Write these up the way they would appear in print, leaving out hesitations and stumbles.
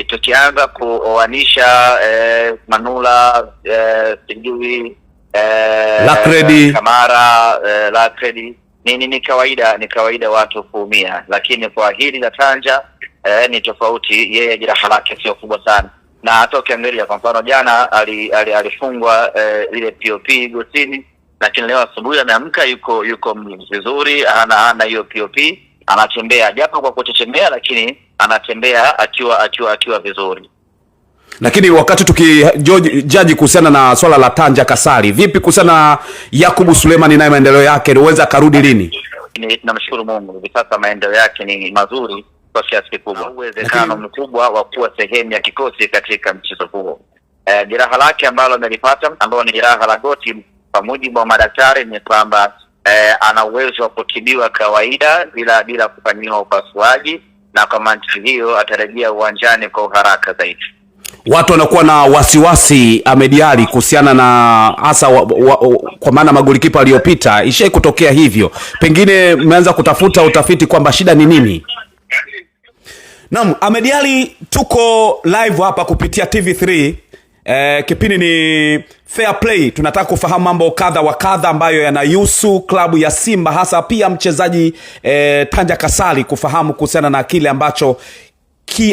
Tukianza kuoanisha Manula sijui Lakredi Kamara Lakredi ni kawaida watu kuumia, lakini kwa hili la Tanja ni tofauti. Yeye jeraha lake sio kubwa sana, na hata ukiangalia kwa mfano jana alifungwa ile POP gotini, lakini leo asubuhi ameamka yuko vizuri, hana hiyo POP, anatembea japo kwa kuchechemea, lakini anatembea akiwa vizuri. Lakini wakati tukijaji kuhusiana na swala la Tanja Kasali, vipi kuhusiana na Yakubu Suleiman naye maendeleo yake, anaweza karudi lini? Tunamshukuru Mungu, hivi sasa maendeleo yake ni mazuri kwa kiasi kikubwa. Uwezekano mkubwa wa kuwa sehemu ya kikosi katika mchezo huo. Jeraha lake ambalo amelipata, ambalo ni jeraha la goti, kwa mujibu wa madaktari ni kwamba ana uwezo wa kutibiwa kawaida bila kufanyiwa upasuaji, na kwa mantiki hiyo atarejea uwanjani kwa haraka zaidi. Watu wanakuwa na wasiwasi Ahmed Ally kuhusiana na hasa kwa maana magolikipa aliyopita ishai kutokea hivyo, pengine mmeanza kutafuta utafiti kwamba shida ni nini? Naam, Ahmed Ally, tuko live hapa kupitia TV3. Kipindi ni Fair Play. Tunataka kufahamu mambo kadha wa kadha ambayo yanahusu klabu ya Simba, hasa pia mchezaji Tanja Kasali, kufahamu kuhusiana na kile ambacho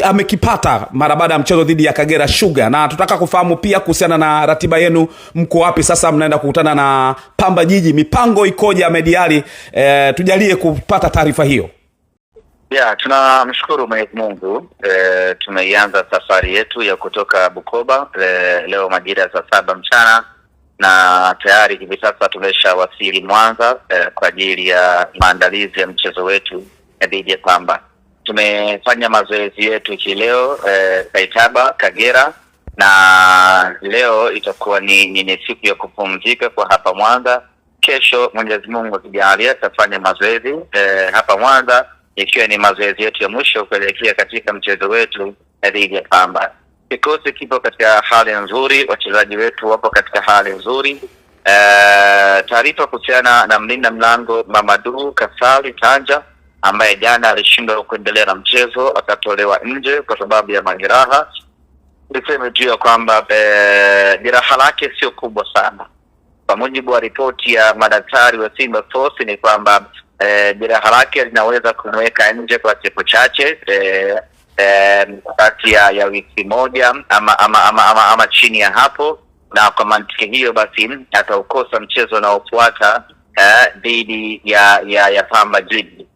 amekipata mara baada ya mchezo dhidi ya Kagera Sugar, na tutaka kufahamu pia kuhusiana na ratiba yenu, mko wapi sasa, mnaenda kukutana na Pamba Jiji, mipango ikoje Ahmed Ally? Tujalie kupata taarifa hiyo. Tunamshukuru Mwenyezi Mungu. Tumeianza safari yetu ya kutoka Bukoba leo majira ya saa 7 mchana, na tayari hivi sasa tumeshawasili Mwanza kwa ajili ya maandalizi ya mchezo wetu dhidi ya Pamba. Tumefanya mazoezi yetu leo Kaitaba Kagera, na leo itakuwa ni siku ya kupumzika kwa hapa Mwanza. Kesho Mwenyezi Mungu akijalia tutafanya mazoezi hapa Mwanza, ikiwa ni mazoezi yetu ya mwisho kuelekea katika mchezo wetu dhidi ya Pamba. Kikosi kipo katika hali nzuri, wachezaji wetu wapo katika hali nzuri. Taarifa kuhusiana na mlinda mlango Mamadou Kasali Tanja, ambaye jana alishindwa kuendelea na mchezo, akatolewa nje kwa sababu ya majeraha. Niseme tu ya kwamba jeraha lake sio kubwa sana. Kwa mujibu wa ripoti ya madaktari wa Simba Sports ni kwamba jeraha lake linaweza kumweka nje kwa siku chache, kati ya wiki moja ama chini ya hapo, na kwa mantiki hiyo basi ataukosa mchezo unaofuata dhidi ya Pamba Jiji.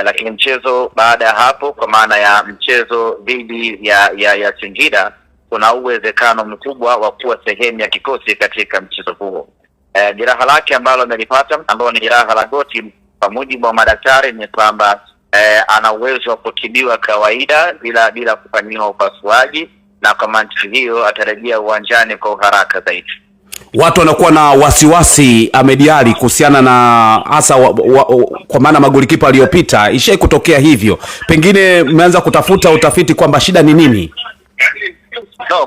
Lakini mchezo baada ya hapo, kwa maana ya mchezo dhidi ya Singida, kuna uwezekano mkubwa wa kuwa sehemu ya kikosi katika mchezo huo. Jeraha lake ambalo amelipata, ambalo ni jeraha la goti, kwa mujibu wa madaktari ni kwamba ana uwezo wa kutibiwa kawaida bila kufanyiwa upasuaji, na kwa mantiki hiyo atarejea uwanjani kwa haraka zaidi. Watu wanakuwa na wasiwasi Ahmed Ally kuhusiana na hasa kwa maana magolikipa aliyopita ishai kutokea hivyo, pengine mmeanza kutafuta utafiti kwamba shida ni nini?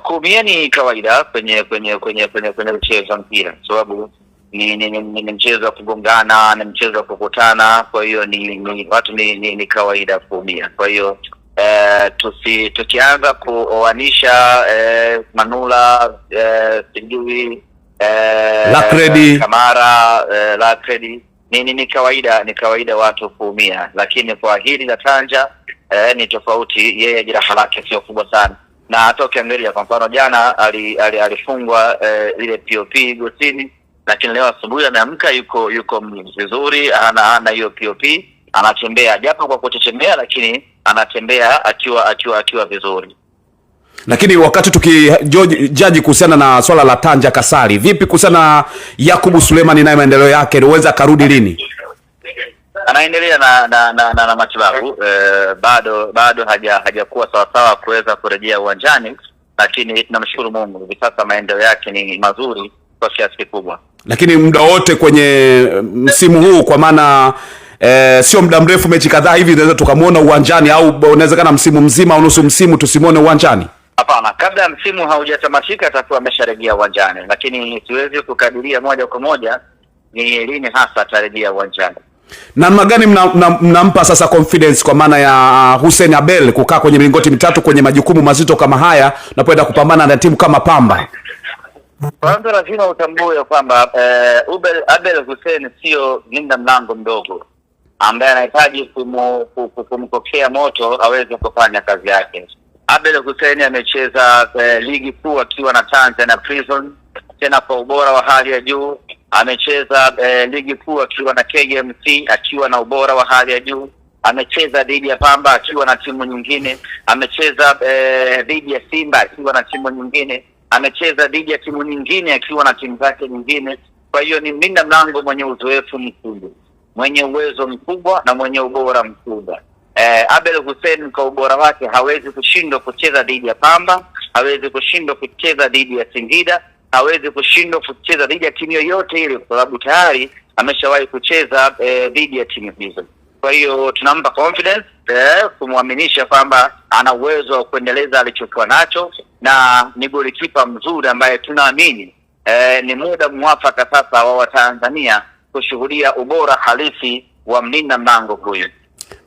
Kuumia ni kawaida kwenye mchezo wa mpira, sababu ni mchezo wa kugongana, ni mchezo wa kukutana. Kwa hiyo ni kawaida kuumia. Kwa hiyo tukianza kuoanisha Manula sijui Lakredi Kamara Lakredi ni kawaida watu kuumia, lakini kwa hili la Tanja ni tofauti. Yeye jeraha lake sio kubwa sana, na hata ukiangalia kwa mfano jana alifungwa ile POP gotini, lakini leo asubuhi ameamka yuko vizuri, hana hiyo POP, anatembea japo kwa kuchechemea, lakini anatembea akiwa vizuri. Lakini wakati tukijaji kuhusiana na swala la Tanja Kasali, vipi kuhusiana na Yakubu Suleiman naye maendeleo yake, anaweza karudi lini? Anaendelea na matibabu, bado hajakuwa sawa kuweza kurejea uwanjani, lakini tunamshukuru Mungu, hivi sasa maendeleo yake ni mazuri kwa kiasi kikubwa. Lakini muda wote kwenye msimu huu, kwa maana sio muda mrefu, mechi kadhaa hivi, tunaweza tukamuona uwanjani, au inawezekana msimu mzima au nusu msimu tusimuone uwanjani? Hapana, kabla msimu haujatamatika atakuwa amesharejea uwanjani, lakini siwezi kukadiria moja kwa moja ni lini hasa atarejea uwanjani. Namna gani mnampa sasa confidence kwa maana ya Hussein Abel kukaa kwenye milingoti mitatu kwenye majukumu mazito kama haya unapoenda kupambana na timu kama Pamba? Kwanza lazima utambue kwamba Abel Hussein sio linda mlango mdogo ambaye anahitaji kumpokea moto aweze kufanya kazi yake. Abel Hussein amecheza ligi kuu akiwa na Tanzania Prison, tena kwa ubora wa hali ya juu. Amecheza ligi kuu akiwa na KMC akiwa na ubora wa hali ya juu. Amecheza dhidi ya Pamba akiwa na timu nyingine. Amecheza dhidi ya Simba akiwa na timu nyingine. Amecheza dhidi ya timu nyingine akiwa na timu zake nyingine. Kwa hiyo ni mlinda mlango mwenye uzoefu mkubwa, mwenye uwezo mkubwa na mwenye ubora mkubwa. Abel Hussein kwa ubora wake hawezi kushindwa kucheza dhidi ya Pamba, hawezi kushindwa kucheza dhidi ya Singida, hawezi kushindwa kucheza dhidi ya timu yoyote ile, kwa sababu tayari ameshawahi kucheza dhidi ya timu hizo. Kwa hiyo tunampa confidence kumwaminisha kwamba ana uwezo wa kuendeleza alichokuwa nacho, na ni golikipa mzuri ambaye tunaamini ni muda mwafaka sasa wa Tanzania kushuhudia ubora halisi wa mlinda mlango huyu.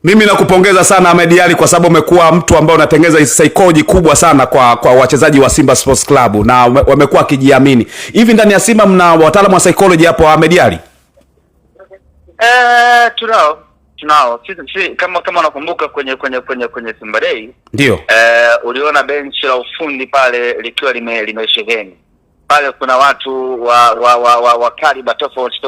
Mimi nakupongeza sana Ahmed Ally kwa sababu umekuwa mtu ambaye unatengeza psychology kubwa sana kwa wachezaji wa Simba Sports Club na wamekuwa kijiamini. Hivi ndani ya Simba mna wataalamu wa psychology hapo Ahmed Ally? Tunao. Sisi kama unakumbuka kwenye Simba Day, ndio uliona benchi la ufundi pale likiwa limesheheni. Pale kuna watu wa kaliba tofauti.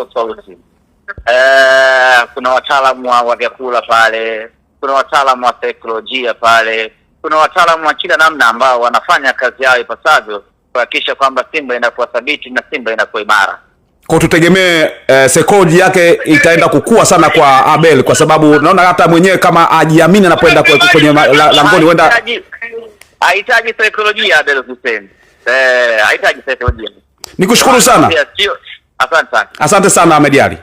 Kuna wataalamu wa vyakula pale, kuna wataalamu wa saikolojia pale, kuna wataalamu wa kila namna ambao wanafanya kazi yao ipasavyo kuhakikisha kwamba Simba inakuwa thabiti na Simba inakuwa imara. Kwa tutegemee psychology yake itaenda kukua sana kwa Abel, kwa sababu naona hata mwenyewe kama ajiamini anapoenda kwenye langoni huenda hahitaji saikolojia Abel Hussein. Hahitaji saikolojia. Nikushukuru sana. Asante sana. Asante sana Ahmed Ally.